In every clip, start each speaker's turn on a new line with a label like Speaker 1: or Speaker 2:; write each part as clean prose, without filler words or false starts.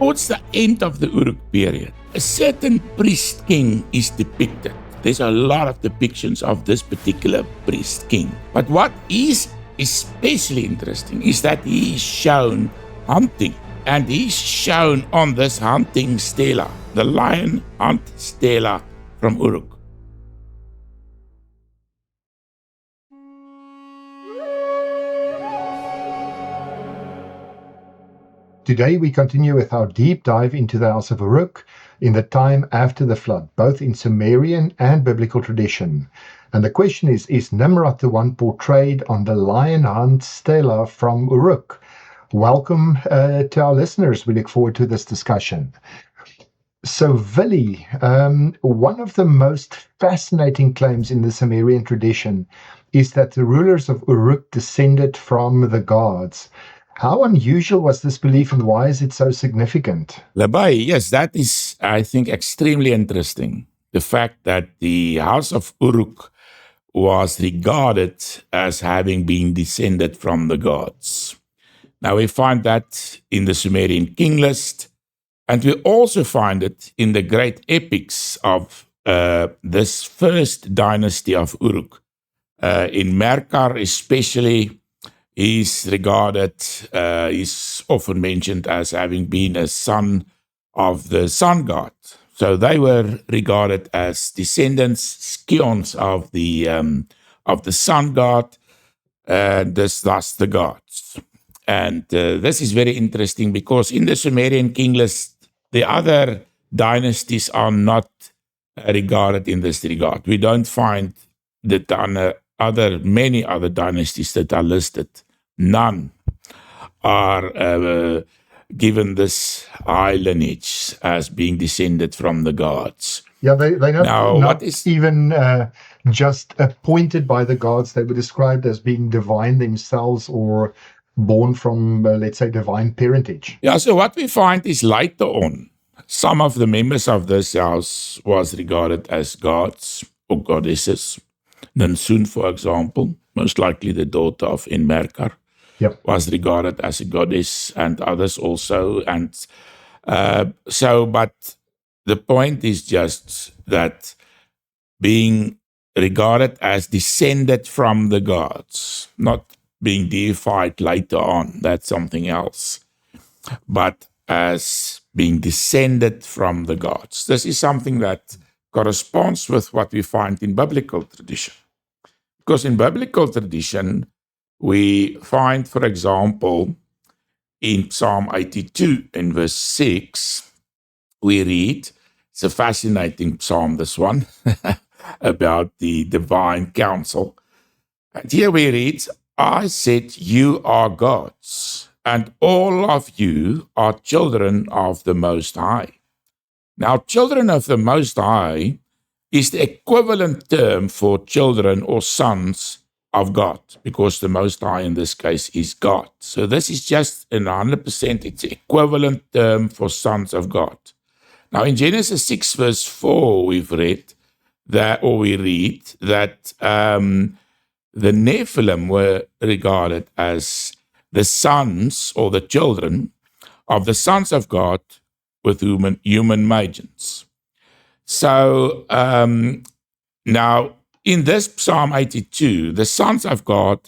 Speaker 1: towards the end of the Uruk period, a certain priest king is depicted. There's a lot of depictions of this particular priest king. But what is especially interesting is that he is shown hunting. And he's shown on this hunting stela, the lion hunt stela from Uruk.
Speaker 2: Today we continue with our deep dive into the House of Uruk in the time after the flood, both in Sumerian and biblical tradition. And the question is Nimrod the one portrayed on the lion hunt stela from Uruk? Welcome to our listeners. We look forward to this discussion. So, Vili, one of the most fascinating claims in the Sumerian tradition is that the rulers of Uruk descended from the gods. How unusual was this belief and why is it so significant?
Speaker 1: Labai, yes, that is, I think, extremely interesting. The fact that the house of Uruk was regarded as having been descended from the gods. Now, we find that in the Sumerian king list, and we also find it in the great epics of this first dynasty of Uruk. In Merkar especially, he's regarded, he's often mentioned as having been a son of the sun god. So they were regarded as descendants, scions of the sun god, and thus the gods. And this is very interesting because in the Sumerian king list, the other dynasties are not regarded in this regard. We don't find that many other dynasties that are listed. None are given this high lineage as being descended from the gods.
Speaker 2: Yeah, they're not even just appointed by the gods. They were described as being divine themselves or born from, let's say, divine parentage.
Speaker 1: Yeah, so what we find is later on, some of the members of this house was regarded as gods or goddesses. Nansun, for example, most likely the daughter of Enmerkar, was regarded as a goddess, and others also. And but the point is just that being regarded as descended from the gods, not being deified later on, that's something else, but as being descended from the gods. This is something that corresponds with what we find in biblical tradition. Because in biblical tradition, we find, for example, in Psalm 82 in verse 6, we read, it's a fascinating psalm, this one, about the divine council. And here we read, I said, you are gods, and all of you are children of the Most High. Now, children of the Most High is the equivalent term for children or sons of God, because the Most High in this case is God. So this is just 100%, it's the equivalent term for sons of God. Now, in Genesis 6 verse 4, we read that the Nephilim were regarded as the sons or the children of the sons of God with human maidens. So now in this Psalm 82, the sons of God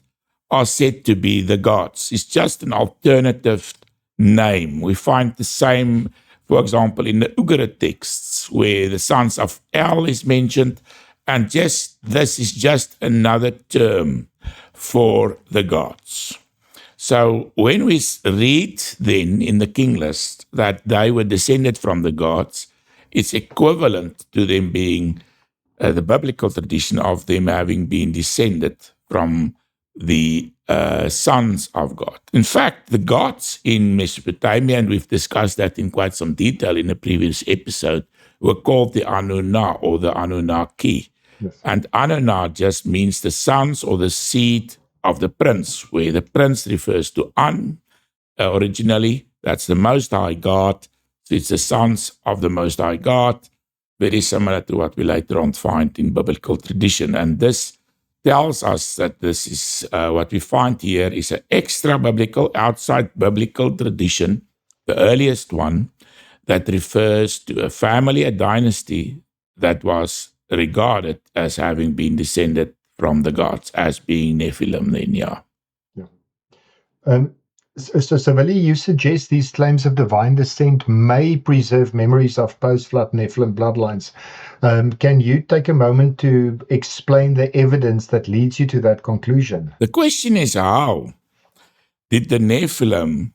Speaker 1: are said to be the gods. It's just an alternative name. We find the same, for example, in the Ugarit texts where the sons of El is mentioned, and this is just another term for the gods. So when we read then in the king list that they were descended from the gods, it's equivalent to them being the biblical tradition of them having been descended from the sons of God. In fact, the gods in Mesopotamia, and we've discussed that in quite some detail in a previous episode, were called the Anunna or the Anunnaki. Yes. And Anunna just means the sons or the seed of the prince, where the prince refers to An originally. That's the Most High God. So it's the sons of the Most High God, very similar to what we later on find in biblical tradition. And this tells us that this is what we find here is an extra biblical, outside biblical tradition the earliest one, that refers to a family, a dynasty that was regarded as having been descended from the gods, as being Nephilim then, yeah.
Speaker 2: So Willie, you suggest these claims of divine descent may preserve memories of post-flood Nephilim bloodlines. Can you take a moment to explain the evidence that leads you to that conclusion?
Speaker 1: The question is, how did the Nephilim,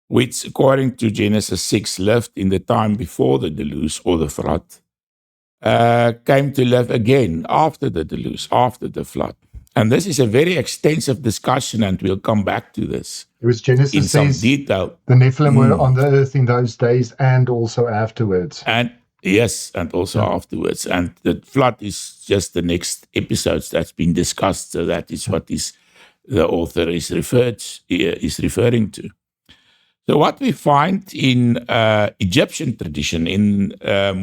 Speaker 1: which according to Genesis 6 lived in the time before the deluge or the flood, came to live again after the deluge, after the flood? And this is a very extensive discussion, and we'll come back to this
Speaker 2: It was Genesis
Speaker 1: in some
Speaker 2: says
Speaker 1: detail.
Speaker 2: the Nephilim were on the earth in those days and also afterwards.
Speaker 1: And yes, and also afterwards. And the flood is just the next episodes that's been discussed. So that is what the author is referring to. So what we find in Egyptian tradition,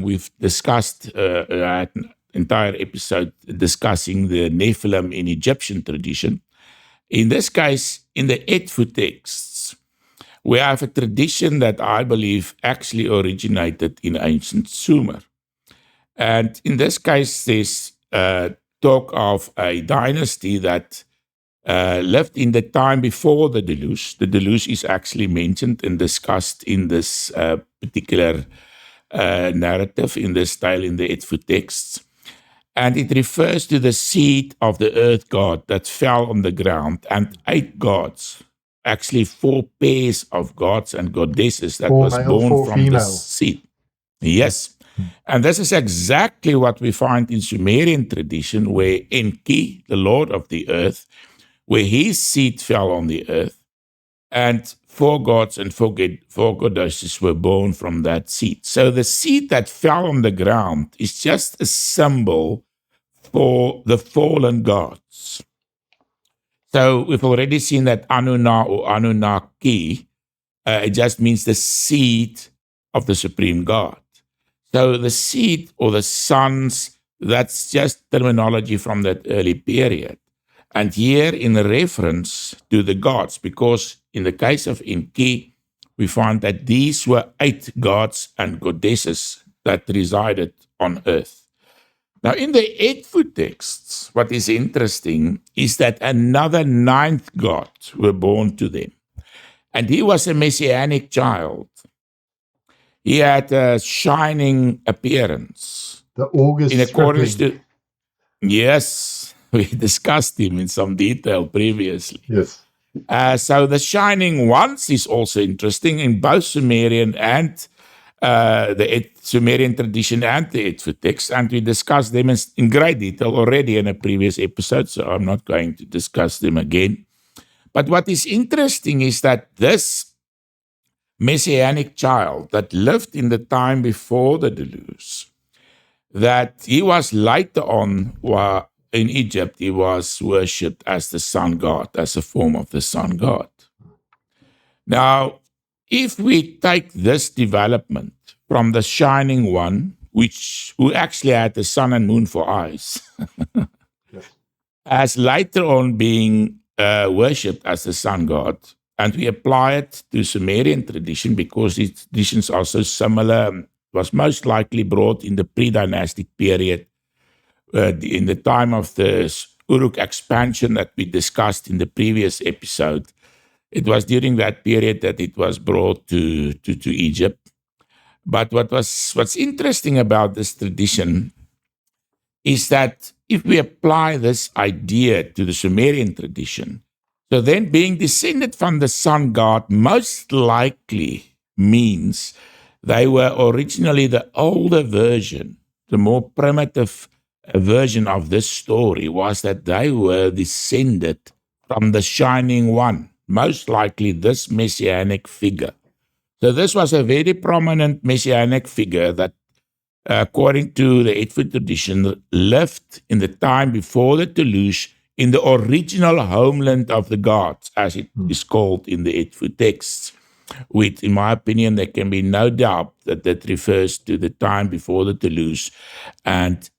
Speaker 1: we've discussed an entire episode discussing the Nephilim in Egyptian tradition. In this case, in the Edfu texts, we have a tradition that I believe actually originated in ancient Sumer. And in this case, there's talk of a dynasty that lived in the time before the deluge. The deluge is actually mentioned and discussed in this particular narrative, in this style, in the Edfu texts. And it refers to the seed of the earth god that fell on the ground, and 8 gods, actually 4 pairs of gods and goddesses that was born from this seed. Yes. And this is exactly what we find in Sumerian tradition, where Enki, the lord of the earth, where his seed fell on the earth, and 4 gods and 4 goddesses were born from that seed. So the seed that fell on the ground is just a symbol for the fallen gods. So we've already seen that Anuna or Anunnaki, it just means the seed of the supreme God. So the seed or the sons, that's just terminology from that early period. And here in reference to the gods, because in the case of Enki, we find that these were 8 gods and goddesses that resided on earth. Now, in the Edfu texts, what is interesting is that another 9th god were born to them. And he was a messianic child. He had a shining appearance.
Speaker 2: The August
Speaker 1: in accordance to, yes, we discussed him in some detail previously.
Speaker 2: Yes.
Speaker 1: So the Shining Ones is also interesting in both Sumerian and the Sumerian tradition and the Edfu text, and we discussed them in great detail already in a previous episode, so I'm not going to discuss them again. But what is interesting is that this messianic child that lived in the time before the deluge, that he was later on, in Egypt, he was worshipped as the sun god, as a form of the sun god. Now, if we take this development from the Shining One, who actually had the sun and moon for eyes,
Speaker 2: Yes.
Speaker 1: as later on being worshipped as the sun god, and we apply it to Sumerian tradition because its traditions are so similar, was most likely brought in the pre-dynastic period, in the time of the Uruk expansion that we discussed in the previous episode. It was during that period that it was brought to Egypt. But what's interesting about this tradition is that if we apply this idea to the Sumerian tradition, so then being descended from the sun god most likely means they were originally the older version, the more primitive version of this story was that they were descended from the Shining One, most likely this messianic figure. So this was a very prominent messianic figure that, according to the Edfu tradition, lived in the time before the deluge in the original homeland of the gods, as it is called in the Edfu texts. Which, in my opinion, there can be no doubt that refers to the time before the deluge and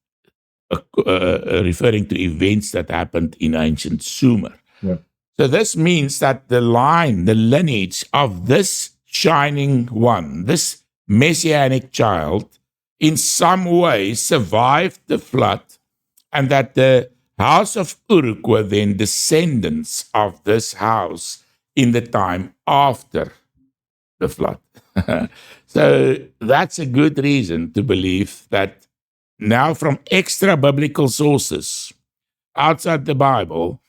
Speaker 1: referring to events that happened in ancient Sumer.
Speaker 2: Yeah.
Speaker 1: So this means that the lineage of this shining one, this messianic child, in some way survived the flood, and that the house of Uruk were then descendants of this house in the time after the flood. So that's a good reason to believe that now, from extra biblical sources outside the Bible,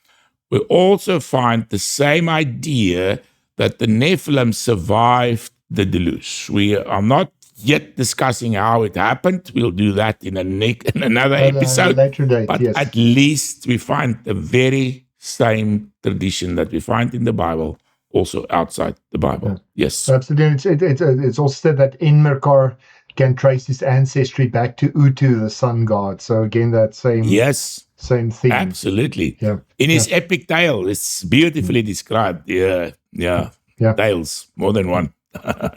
Speaker 1: we also find the same idea that the Nephilim survived the deluge. We are not yet discussing how it happened. We'll do that in another episode.
Speaker 2: Later date,
Speaker 1: but
Speaker 2: yes.
Speaker 1: at least we find the very same tradition that we find in the Bible also outside the Bible.
Speaker 2: Yeah.
Speaker 1: Yes.
Speaker 2: Absolutely. It's also said that Enmerkar can trace his ancestry back to Utu, the sun god. So again, that same theme.
Speaker 1: Absolutely.
Speaker 2: Yeah.
Speaker 1: In his epic tale, it's beautifully described. Yeah. Tales, more than one.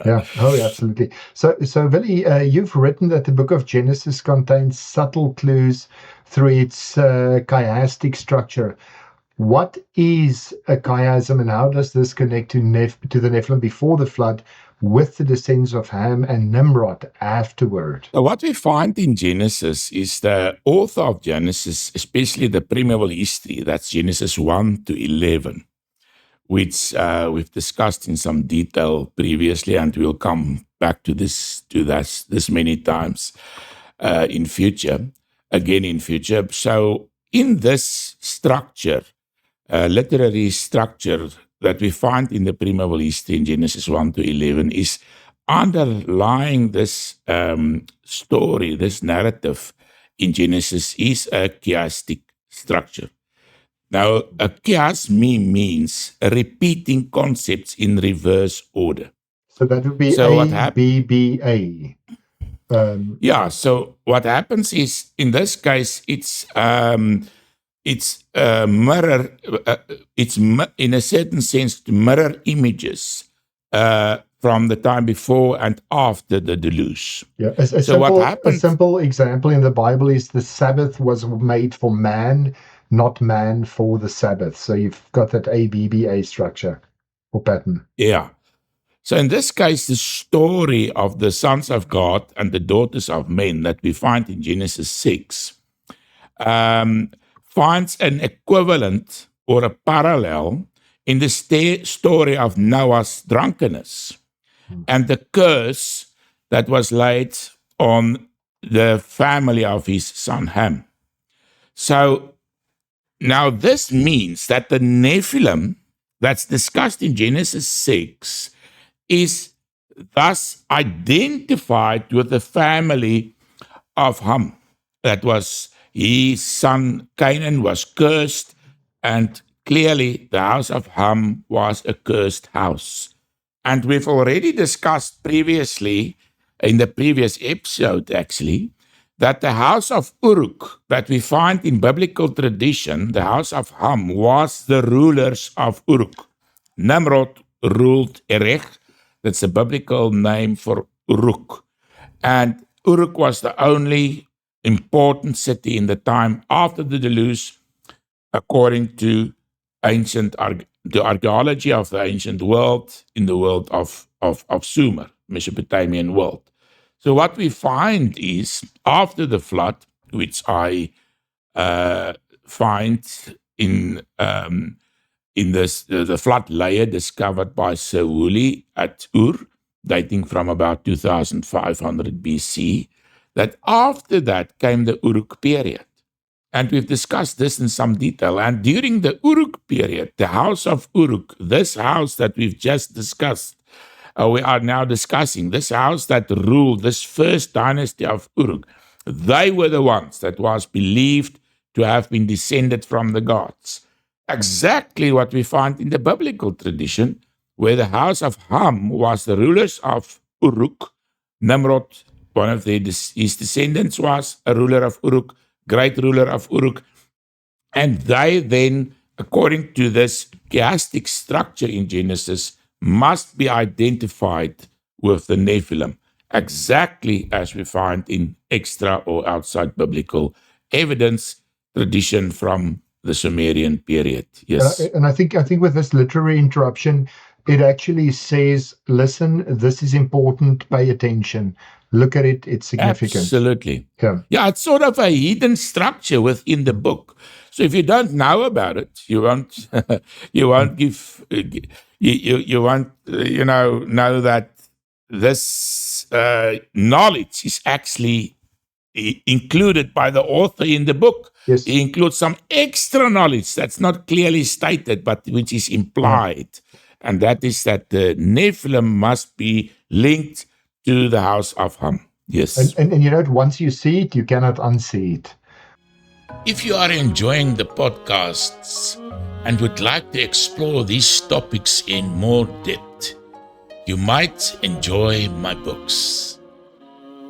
Speaker 2: Yeah. Oh, absolutely. So Willie, you've written that the book of Genesis contains subtle clues through its chiastic structure. What is a chiasm, and how does this connect to the Nephilim before the flood, with the descendants of Ham and Nimrod afterward?
Speaker 1: So what we find in Genesis is the author of Genesis, especially the primeval history, that's Genesis 1 to 11, which we've discussed in some detail previously, and we'll come back to this many times in future. So in this structure, literary structure that we find in the primeval history in Genesis 1 to 11 is underlying this story, this narrative in Genesis is a chiastic structure. Now, a chiasm means repeating concepts in reverse order.
Speaker 2: So that would be ABBA.
Speaker 1: So what happens is, in this case, it's mirror. It's in a certain sense to mirror images from the time before and after the deluge.
Speaker 2: Yeah. A simple example in the Bible is the Sabbath was made for man, not man for the Sabbath. So you've got that ABBA structure or pattern.
Speaker 1: Yeah. So in this case, the story of the sons of God and the daughters of men that we find in Genesis 6 finds an equivalent or a parallel in the story of Noah's drunkenness and the curse that was laid on the family of his son Ham. So now this means that the Nephilim that's discussed in Genesis 6 is thus identified with the family of Ham. That was his son Canaan was cursed, and clearly the house of Ham was a cursed house. And we've already discussed previously, in the previous episode actually, that the house of Uruk that we find in biblical tradition, the house of Ham, was the rulers of Uruk. Nimrod ruled Erech. That's a biblical name for Uruk. And Uruk was the only important city in the time after the deluge, according to the archaeology of the ancient world, in the world of Sumer, Mesopotamian world. So what we find is, after the flood, which I find in the flood layer discovered by Sir Woolley at Ur, dating from about 2500 BC, that after that came the Uruk period. And we've discussed this in some detail. And during the Uruk period, the house of Uruk, this house that we've just discussed, we are now discussing, this house that ruled this first dynasty of Uruk, they were the ones that was believed to have been descended from the gods. Exactly what we find in the biblical tradition, where the house of Ham was the rulers of Uruk. Nimrod, one of his descendants, was a ruler of Uruk, great ruler of Uruk. And they then, according to this chiastic structure in Genesis, must be identified with the Nephilim, exactly as we find in extra or outside biblical evidence, tradition from the Sumerian period. Yes.
Speaker 2: And I think with this literary interruption, it actually says, listen, this is important, pay attention, look at it, it's significant.
Speaker 1: Absolutely.
Speaker 2: Yeah.
Speaker 1: Yeah, it's sort of a hidden structure within the book. So if you don't know about it, you won't you won't give you won't know that this knowledge is actually included by the author in the book.
Speaker 2: Yes.
Speaker 1: He includes some extra knowledge that's not clearly stated, but which is implied. And that is that the Nephilim must be linked to the house of Ham. Yes.
Speaker 2: And you know, once you see it, you cannot unsee it.
Speaker 1: If you are enjoying the podcasts and would like to explore these topics in more depth, you might enjoy my books.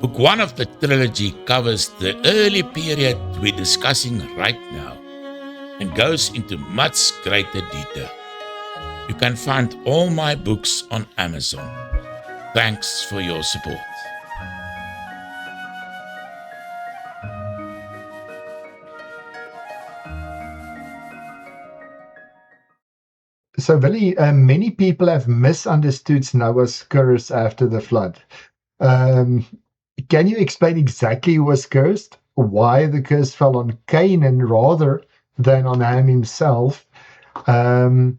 Speaker 1: Book 1 of the trilogy covers the early period we're discussing right now and goes into much greater detail. You can find all my books on Amazon. Thanks for your support.
Speaker 2: So, Willie, many people have misunderstood Noah's curse after the flood. Can you explain exactly who was cursed? Why the curse fell on Canaan rather than on Ham himself? Does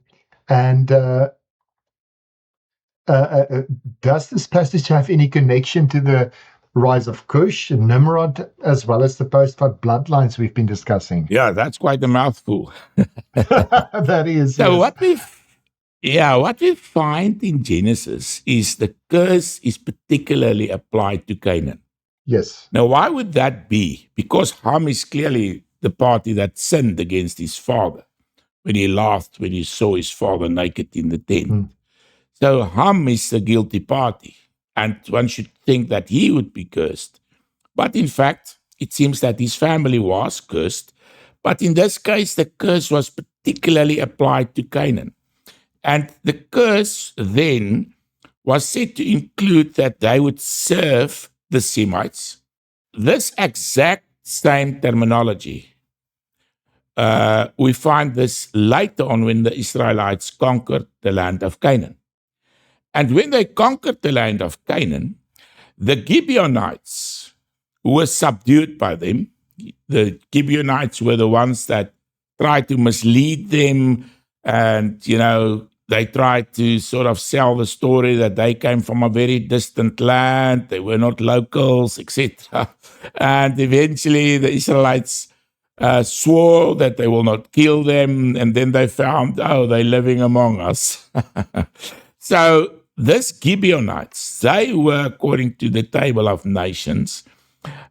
Speaker 2: this passage have any connection to the rise of Cush and Nimrod, as well as the post-flood bloodlines we've been discussing?
Speaker 1: Yeah, that's quite a mouthful.
Speaker 2: That is.
Speaker 1: So
Speaker 2: yes.
Speaker 1: what we find in Genesis is the curse is particularly applied to Canaan.
Speaker 2: Yes.
Speaker 1: Now, why would that be? Because Ham is clearly the party that sinned against his father when he laughed when he saw his father naked in the tent. So Ham is the guilty party, and one should think that he would be cursed. But in fact, it seems that his family was cursed. But in this case, the curse was particularly applied to Canaan. And the curse then was said to include that they would serve the Semites. This exact same terminology, we find this later on when the Israelites conquered the land of Canaan. And when they conquered the land of Canaan, the Gibeonites were subdued by them. The Gibeonites were the ones that tried to mislead them, and, they tried to sort of sell the story that they came from a very distant land, they were not locals, etc. And eventually the Israelites swore that they will not kill them, and then they found, they're living among us. So these Gibeonites, they were, according to the Table of Nations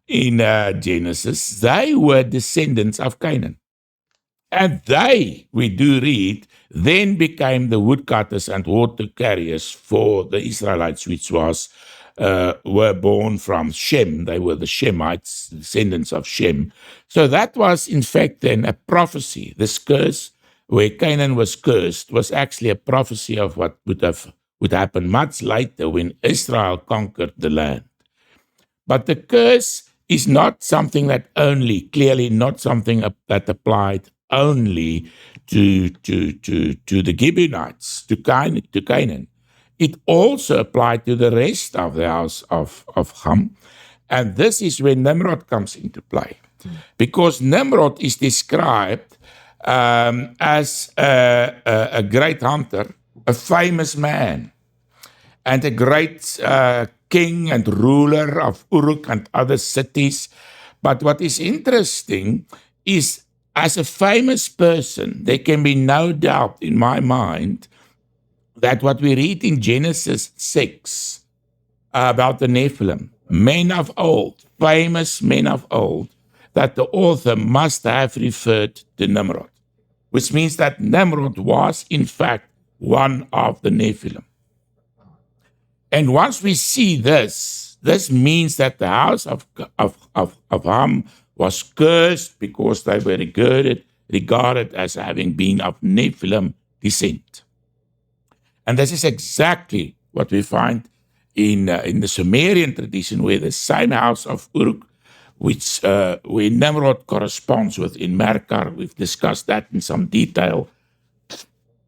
Speaker 1: in Genesis, they were descendants of Canaan. And they, we do read, then became the woodcutters and water carriers for the Israelites, which were born from Shem. They were the Shemites, descendants of Shem. So that was, in fact, then a prophecy. This curse, where Canaan was cursed, was actually a prophecy of what would happen much later when Israel conquered the land. But the curse is not something that clearly not something that applied only to the Gibeonites, to Canaan. It also applied to the rest of the house of Ham. And this is where Nimrod comes into play. Because Nimrod is described as a great hunter, a famous man, and a great king and ruler of Uruk and other cities. But what is interesting is, as a famous person, there can be no doubt in my mind that what we read in Genesis 6 about the Nephilim, men of old, famous men of old, that the author must have referred to Nimrod, which means that Nimrod was, in fact, one of the Nephilim. And once we see this means that the house of Ham was cursed because they were regarded as having been of Nephilim descent. And this is exactly what we find in the Sumerian tradition, where the same house of Uruk, where Nimrod corresponds with in Merkar, we've discussed that in some detail.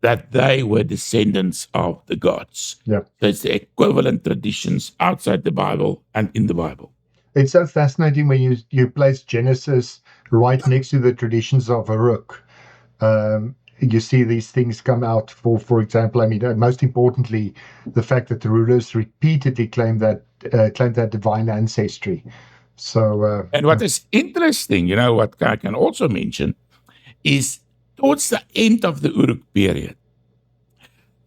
Speaker 1: that they were descendants of the gods.
Speaker 2: Yeah.
Speaker 1: So it's the equivalent traditions outside the Bible and in the Bible.
Speaker 2: It's so fascinating when you place Genesis right next to the traditions of Uruk. You see these things come out. For example, I mean, most importantly, the fact that the rulers repeatedly claim that divine ancestry. So,
Speaker 1: And what is interesting, what I can also mention, is towards the end of the Uruk period,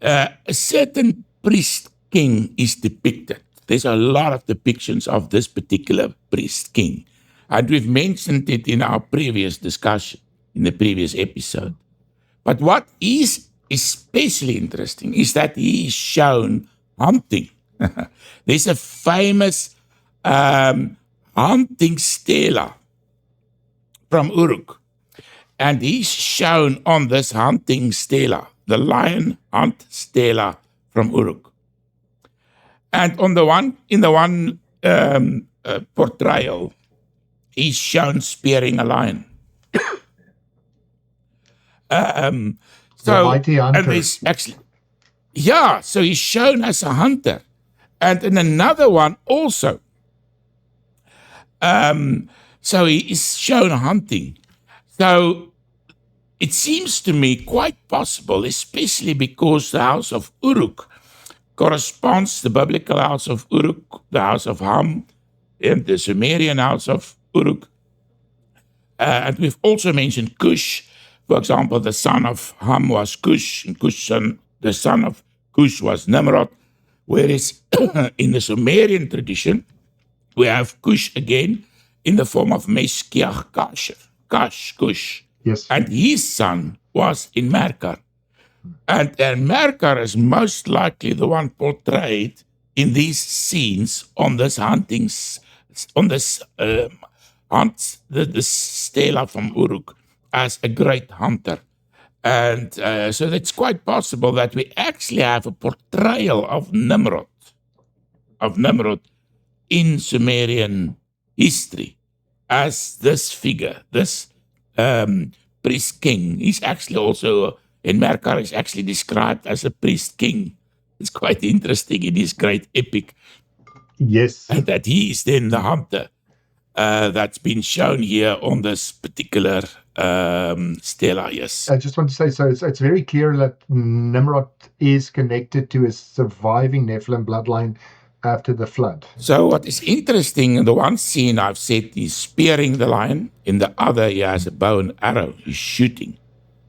Speaker 1: a certain priest king is depicted. There's a lot of depictions of this particular priest king. And we've mentioned it in our previous discussion, in the previous episode. But what is especially interesting is that he is shown hunting. There's a famous hunting stela from Uruk. And he's shown on this hunting stela, the lion hunt stela from Uruk. And in the one portrayal, he's shown spearing a lion.
Speaker 2: the mighty hunter.
Speaker 1: And there's actually, so he's shown as a hunter. And in another one also, so he is shown hunting. So it seems to me quite possible, especially because the house of Uruk corresponds the biblical house of Uruk, the house of Ham, and the Sumerian house of Uruk. And we've also mentioned Cush. For example, the son of Ham was Cush, and the son of Cush was Nimrod. Whereas in the Sumerian tradition, we have Cush again in the form of Meshkiach Cush.
Speaker 2: Yes.
Speaker 1: And his son was in Merkar. And Merkar is most likely the one portrayed in these scenes on this hunting, on this the stela from Uruk as a great hunter. And so it's quite possible that we actually have a portrayal of Nimrod in Sumerian history as this figure, this priest king. He's actually also, in Merkar, is actually described as a priest king. It's quite interesting in his great epic.
Speaker 2: Yes.
Speaker 1: And that he is then the hunter that's been shown here on this particular stela, yes.
Speaker 2: I just want to say, so it's very clear that Nimrod is connected to a surviving Nephilim bloodline after the flood.
Speaker 1: So what is interesting, in the one scene I've said he's spearing the lion, in the other he has a bow and arrow, he's shooting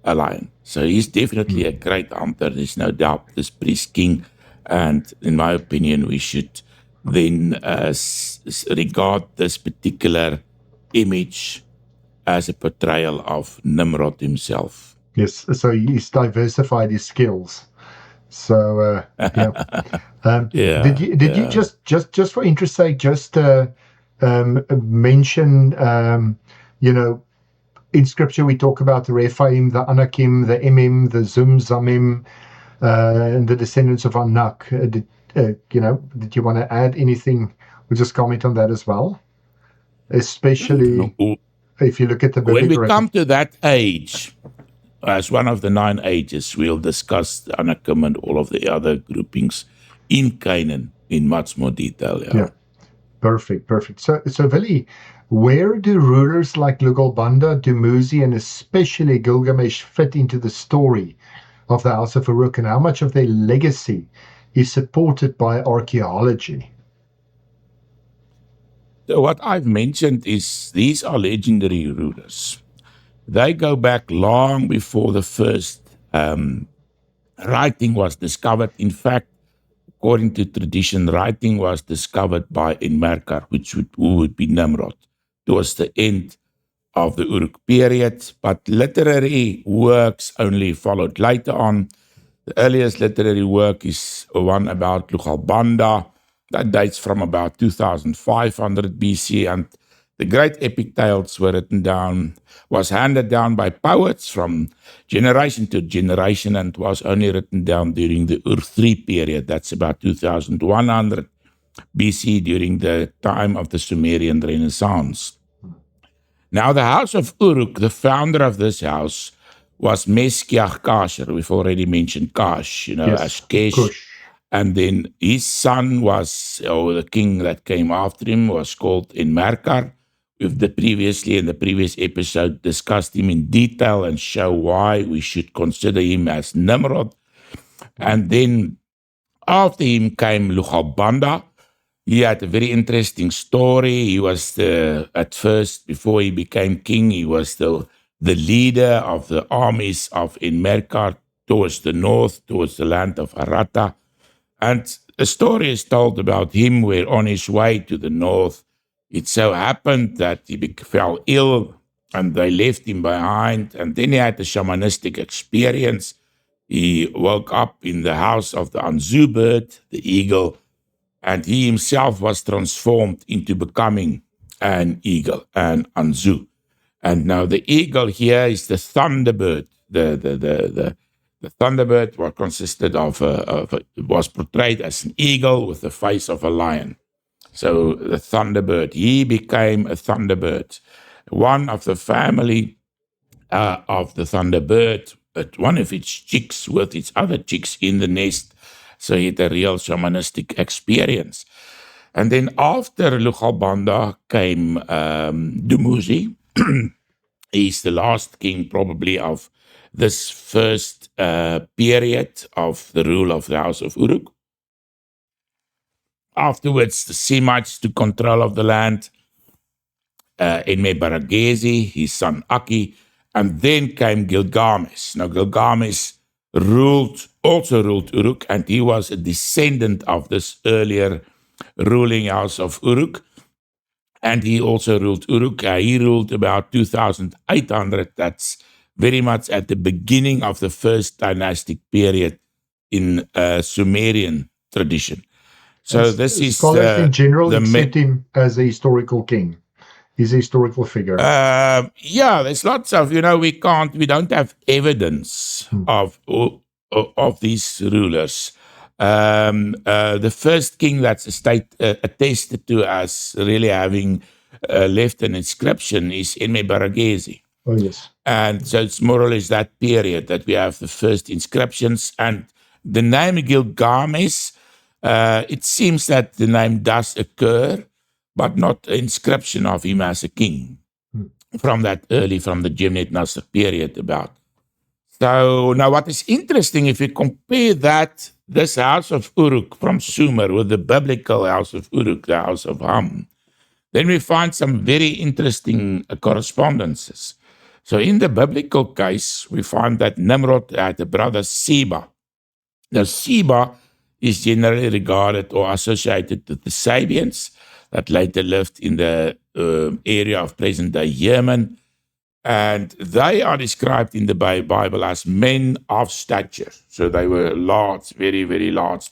Speaker 1: a lion. So he's definitely a great hunter, there's no doubt, this priest king. And in my opinion, we should then regard this particular image as a portrayal of Nimrod himself.
Speaker 2: Yes, so he's diversified his skills. So did you just for interest sake mention in scripture we talk about the Rephaim, the Anakim, the Emim, the Zum Zamim, and the descendants of Anak. Did you want to add anything or just comment on that as well? Especially if you look at the
Speaker 1: when we come to that age, as one of the 9 ages, we'll discuss the Anakim and all of the other groupings in Canaan in much more detail.
Speaker 2: Yeah. Perfect. So Willie, where do rulers like Lugalbanda, Dumuzi, and especially Gilgamesh fit into the story of the House of Uruk, and how much of their legacy is supported by archaeology?
Speaker 1: So what I've mentioned is these are legendary rulers. They go back long before the first writing was discovered. In fact, according to tradition, writing was discovered in Merkar, who would be Nimrod, towards the end of the Uruk period. But literary works only followed later on. The earliest literary work is one about Lugalbanda that dates from about 2500 BC, and the great epic tales was handed down by poets from generation to generation, and was only written down during the Ur-3 period. That's about 2100 BC, during the time of the Sumerian Renaissance. Now, the house of Uruk, the founder of this house, was Meskiach Kasher. We've already mentioned Kash,
Speaker 2: Yes,
Speaker 1: as Kesh.
Speaker 2: Cush.
Speaker 1: And then his son was, or the king that came after him was called Enmerkar. We've in the previous episode, discussed him in detail and show why we should consider him as Nimrod. And then after him came Lugalbanda. He had a very interesting story. He was at first, before he became king, he was the leader of the armies of Enmerkar towards the north, towards the land of Arata. And a story is told about him where on his way to the north, it so happened that he fell ill and they left him behind. And then he had a shamanistic experience. He woke up in the house of the Anzu bird, the eagle, and he himself was transformed into becoming an eagle, an Anzu. And now the eagle here is the thunderbird. The thunderbird was portrayed as an eagle with the face of a lion. So the thunderbird, he became a thunderbird. One of the family of the thunderbird, one of its chicks with its other chicks in the nest. So he had a real shamanistic experience. And then after Lugalbanda came Dumuzi. He's the last king probably of this first period of the rule of the House of Uruk. Afterwards, the Semites took control of the land. Enmebaragesi, his son Aki, and then came Gilgamesh. Now, Gilgamesh also ruled Uruk, and he was a descendant of this earlier ruling House of Uruk. And he also ruled Uruk. He ruled about 2,800. That's very much at the beginning of the first dynastic period in Sumerian tradition. So this is
Speaker 2: scholars in general accept him as a historical king. He's a historical figure.
Speaker 1: Yeah, there's lots of, we don't have evidence of these rulers. The first king that's attested to as really having left an inscription is Enmebaragesi.
Speaker 2: Oh, yes.
Speaker 1: And so it's more or less that period that we have the first inscriptions. And the name Gilgamesh, it seems that the name does occur, but not an inscription of him as a king from the Jemnet Nasr period about. So now what is interesting, if you compare this House of Uruk from Sumer with the biblical House of Uruk, the House of Ham, then we find some very interesting correspondences. So in the biblical case, we find that Nimrod had a brother Seba. Now Seba is generally regarded or associated with the Sabians that later lived in the area of present-day Yemen. And they are described in the Bible as men of stature. So they were large, very, very large.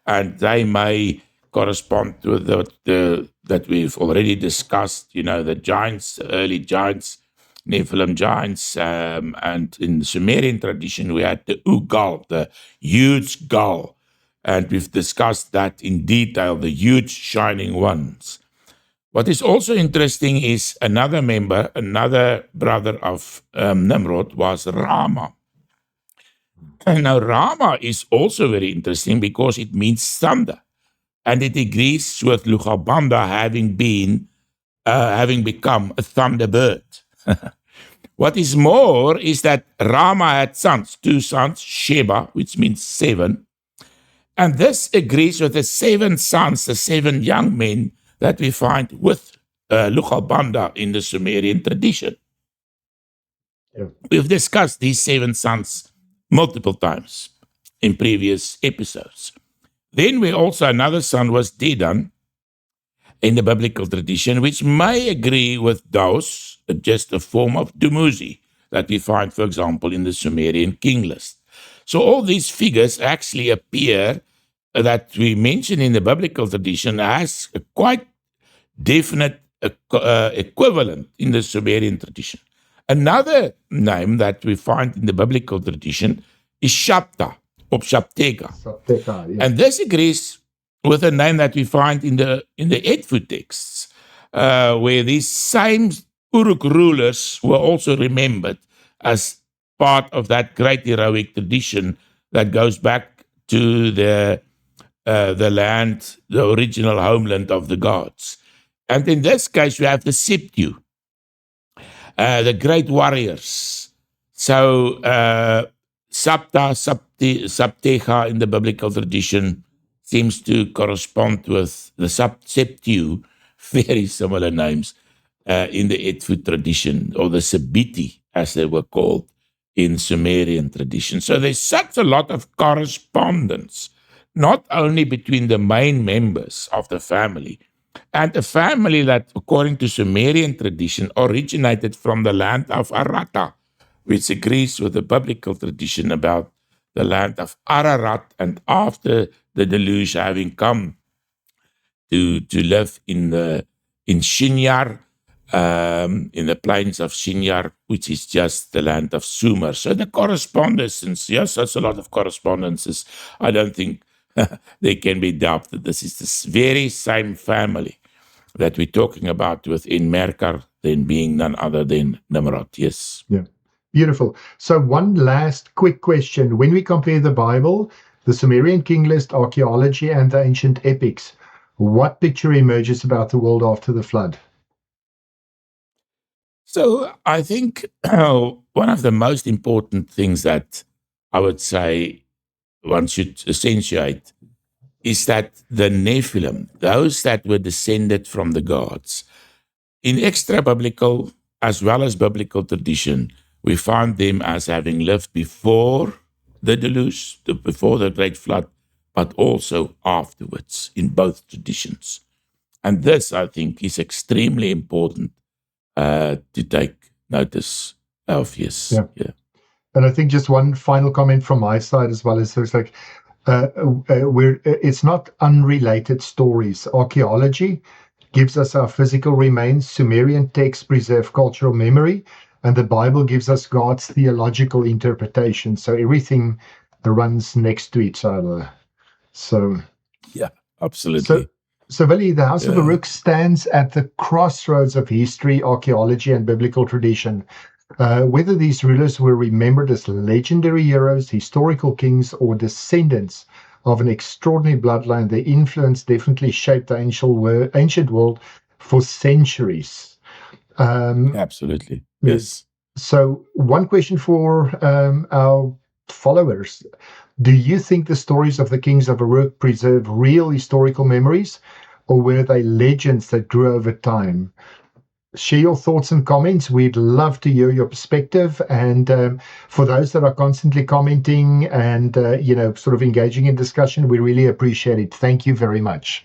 Speaker 1: And they may correspond to that we've already discussed, the giants, the early giants, Nephilim giants. And in the Sumerian tradition, we had the Ugal, the huge gull. And we've discussed that in detail, the huge shining ones. What is also interesting is another brother of Nimrod was Rama. And now Rama is also very interesting because it means thunder. And it agrees with Lugalbanda having become a thunderbird. What is more is that Rama had two sons, Sheba, which means 7. And this agrees with the 7 sons, the 7 young men that we find with Lugalbanda in the Sumerian tradition. Yeah. We've discussed these 7 sons multiple times in previous episodes. Then another son was Dedan in the biblical tradition, which may agree with those, just a form of Dumuzi that we find, for example, in the Sumerian king list. So all these figures actually appear that we mention in the biblical tradition as a quite definite equivalent in the Sumerian tradition. Another name that we find in the biblical tradition is Shabta, or Shabteka.
Speaker 2: Yeah.
Speaker 1: And this agrees with a name that we find in the Edfu texts, where these same Uruk rulers were also remembered as part of that great heroic tradition that goes back to the land, the original homeland of the gods. And in this case, we have the Septu, the great warriors. So Saptecha in the biblical tradition seems to correspond with the Septu, very similar names in the Edfu tradition, or the Sabiti, as they were called in Sumerian tradition. So there's such a lot of correspondence, not only between the main members of the family, and a family that, according to Sumerian tradition, originated from the land of Arata, which agrees with the biblical tradition about the land of Ararat, and after the deluge having come to live in Shinyar, in the plains of Shinyar, which is just the land of Sumer. So the correspondence, yes, that's a lot of correspondences. I don't think they can be doubted. This is this very same family that we're talking about within Merkar, then being none other than Nimrod. Yes.
Speaker 2: Yeah. Beautiful. So one last quick question. When we compare the Bible, the Sumerian king list, archaeology, and the ancient epics, what picture emerges about the world after the flood?
Speaker 1: So I think one of the most important things that I would say one should accentuate is that the Nephilim, those that were descended from the gods, in extra-biblical as well as biblical tradition, we find them as having lived before the deluge, before the great flood, but also afterwards in both traditions. And this, I think, is extremely important to take notice of. Yes.
Speaker 2: Yeah. And I think just one final comment from my side as well is it's like it's not unrelated stories. Archaeology gives us our physical remains. Sumerian texts preserve cultural memory, and the Bible gives us God's theological interpretation. So everything runs next to each other. So
Speaker 1: yeah, absolutely.
Speaker 2: So Willie, the House of Uruk stands at the crossroads of history, archaeology, and biblical tradition. Whether these rulers were remembered as legendary heroes, historical kings, or descendants of an extraordinary bloodline, their influence definitely shaped the ancient world for centuries.
Speaker 1: Absolutely. Yes.
Speaker 2: So one question for our followers. Do you think the stories of the kings of Uruk preserve real historical memories, or were they legends that grew over time? Share your thoughts and comments. We'd love to hear your perspective. And for those that are constantly commenting and, sort of engaging in discussion, we really appreciate it. Thank you very much.